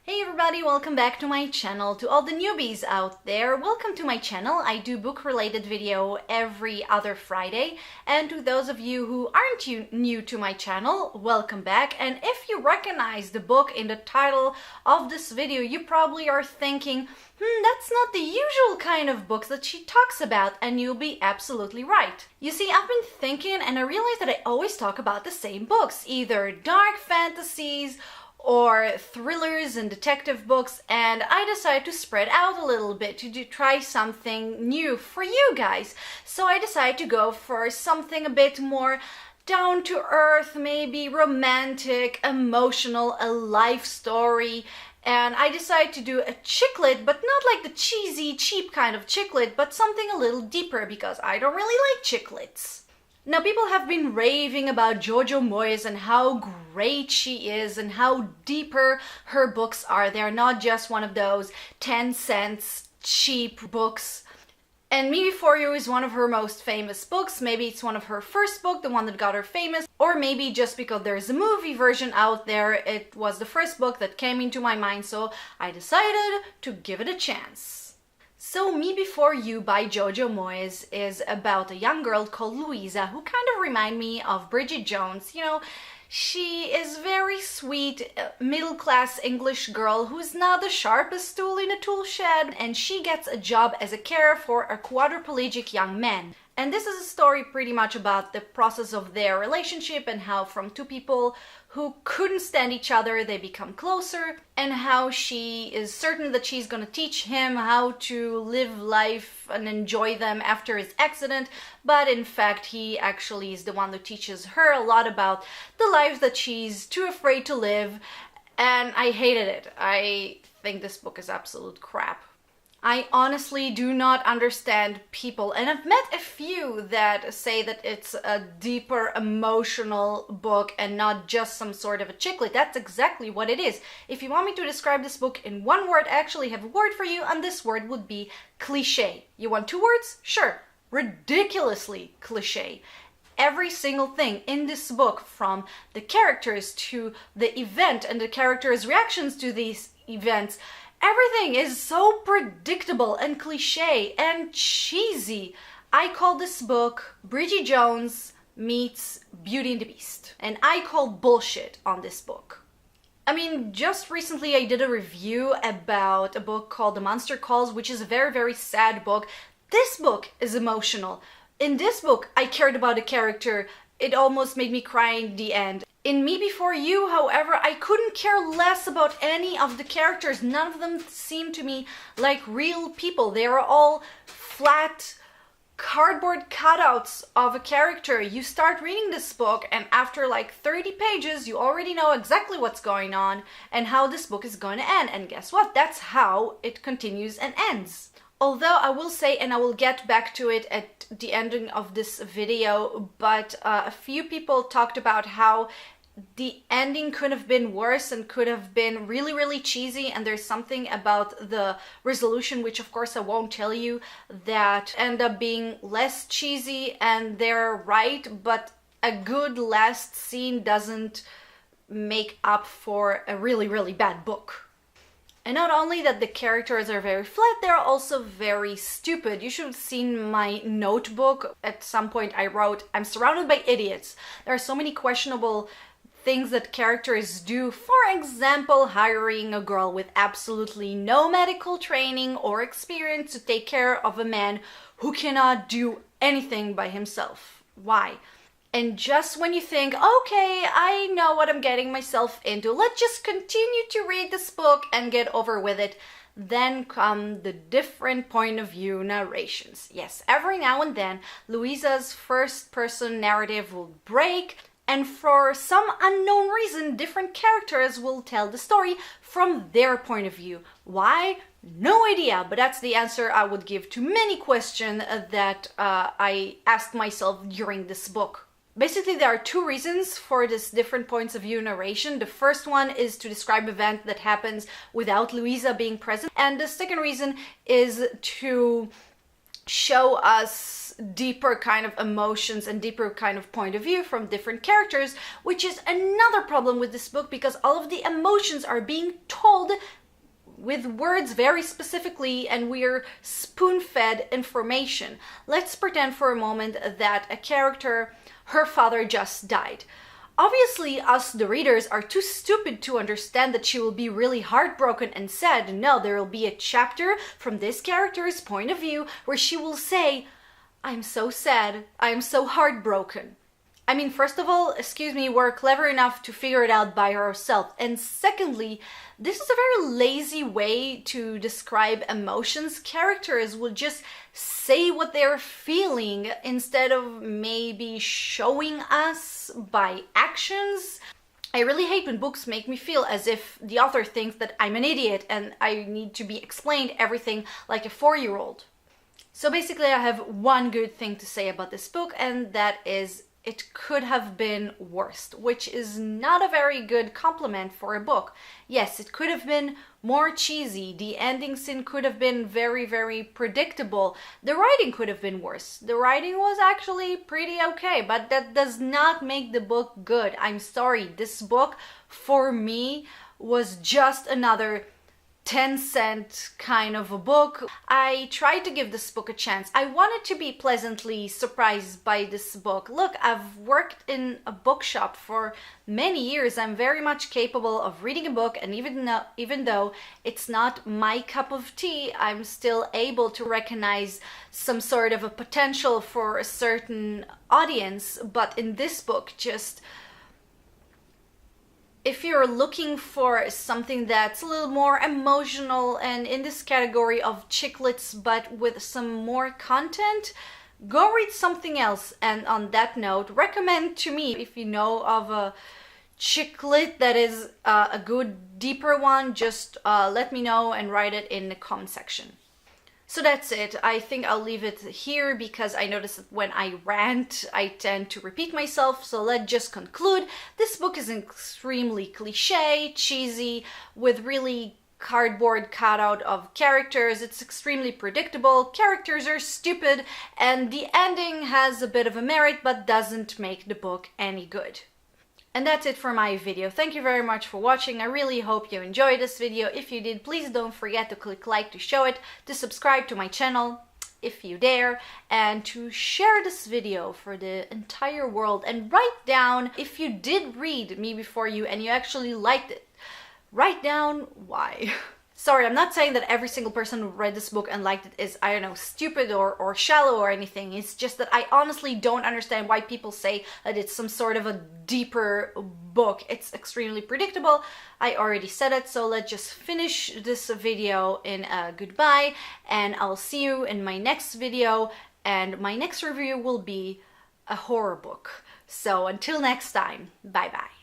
Hey everybody, welcome back to my channel. To all the newbies out there, welcome to my channel. I do book-related video every other Friday. And to those of you who aren't new to my channel, welcome back. And if you recognize the book in the title of this video, you probably are thinking, that's not the usual kind of books that she talks about, and you'll be absolutely right. You see, I've been thinking and I realized that I always talk about the same books, either dark fantasies or thrillers and detective books, and I decided to spread out a little bit to try something new for you guys. So I decided to go for something a bit more down to earth, maybe romantic, emotional, a life story. And I decided to do a chick lit, but not like the cheesy, cheap kind of chick lit, but something a little deeper because I don't really like chick lits. Now, people have been raving about Jojo Moyes and how great she is and how deeper her books are. They're not just one of those 10 cents cheap books. And Me Before You is one of her most famous books. Maybe it's one of her first book, the one that got her famous. Or maybe just because there's a movie version out there, it was the first book that came into my mind, so I decided to give it a chance. So Me Before You by Jojo Moyes is about a young girl called Louisa who kind of reminds me of Bridget Jones. You know, she is very sweet, middle-class English girl who's not the sharpest tool in a tool shed, and she gets a job as a carer for a quadriplegic young man. And this is a story pretty much about the process of their relationship and how from two people who couldn't stand each other, they become closer, and how she is certain that she's gonna teach him how to live life and enjoy them after his accident, but in fact he actually is the one who teaches her a lot about the life that she's too afraid to live, and I hated it. I think this book is absolute crap. I honestly do not understand people, and I've met a few that say that it's a deeper emotional book and not just some sort of a chick lit. That's exactly what it is. If you want me to describe this book in one word, I actually have a word for you, and this word would be cliche. You want two words? Sure. Ridiculously cliche. Every single thing in this book, from the characters to the event and the characters' reactions to these events, everything is so predictable and cliche and cheesy. I call this book Bridget Jones meets Beauty and the Beast. And I call bullshit on this book. I mean, just recently I did a review about a book called The Monster Calls, which is a very, very sad book. This book is emotional. In this book, I cared about a character. It almost made me cry in the end. In Me Before You, however, I couldn't care less about any of the characters. None of them seemed to me like real people. They are all flat cardboard cutouts of a character. You start reading this book and after like 30 pages, you already know exactly what's going on and how this book is going to end. And guess what? That's how it continues and ends. Although I will say, and I will get back to it at the ending of this video, but a few people talked about how the ending could have been worse and could have been really, really cheesy, and there's something about the resolution, which of course I won't tell you, that end up being less cheesy, and they're right, but a good last scene doesn't make up for a really, really bad book. And not only that the characters are very flat, they're also very stupid. You should have seen my notebook. At some point I wrote, I'm surrounded by idiots. There are so many questionable things that characters do. For example, hiring a girl with absolutely no medical training or experience to take care of a man who cannot do anything by himself. Why? And just when you think, okay, I know what I'm getting myself into, let's just continue to read this book and get over with it, then come the different point of view narrations. Yes, every now and then, Louisa's first person narrative will break, and for some unknown reason, different characters will tell the story from their point of view. Why? No idea, but that's the answer I would give to many questions that I asked myself during this book. Basically, there are two reasons for this different points of view narration. The first one is to describe an event that happens without Louisa being present, and the second reason is to show us deeper kind of emotions and deeper kind of point of view from different characters, which is another problem with this book, because all of the emotions are being told with words very specifically, and we're spoon-fed information. Let's pretend for a moment that a character, her father just died. Obviously, us, the readers, are too stupid to understand that she will be really heartbroken and sad. No, there will be a chapter from this character's point of view where she will say, "I'm so sad, I'm so heartbroken." I mean, first of all, excuse me, we're clever enough to figure it out by ourselves. And secondly, this is a very lazy way to describe emotions. Characters will just say what they're feeling instead of maybe showing us by actions. I really hate when books make me feel as if the author thinks that I'm an idiot and I need to be explained everything like a 4-year-old. So basically, I have one good thing to say about this book, and that is it could have been worse, which is not a very good compliment for a book. Yes, it could have been more cheesy. The ending scene could have been very, very predictable. The writing could have been worse. The writing was actually pretty okay, but that does not make the book good. I'm sorry. This book, for me, was just another 10-cent kind of a book. I tried to give this book a chance. I wanted to be pleasantly surprised by this book. Look, I've worked in a bookshop for many years. I'm very much capable of reading a book, and even though it's not my cup of tea, I'm still able to recognize some sort of a potential for a certain audience. But in this book, just if you're looking for something that's a little more emotional and in this category of chick lits but with some more content, go read something else. And on that note, recommend to me, if you know of a chick lit that is a good deeper one, just let me know and write it in the comment section. So that's it. I think I'll leave it here because I notice that when I rant, I tend to repeat myself. So let's just conclude. This book is extremely cliche, cheesy, with really cardboard cutout of characters. It's extremely predictable. Characters are stupid, and the ending has a bit of a merit, but doesn't make the book any good. And that's it for my video. Thank you very much for watching. I really hope you enjoyed this video. If you did, please don't forget to click like to show it, to subscribe to my channel if you dare, and to share this video for the entire world. And write down, if you did read Me Before You and you actually liked it, write down why. Sorry, I'm not saying that every single person who read this book and liked it is, I don't know, stupid or shallow or anything. It's just that I honestly don't understand why people say that it's some sort of a deeper book. It's extremely predictable. I already said it, so let's just finish this video in a goodbye, and I'll see you in my next video, and my next review will be a horror book. So until next time, bye bye.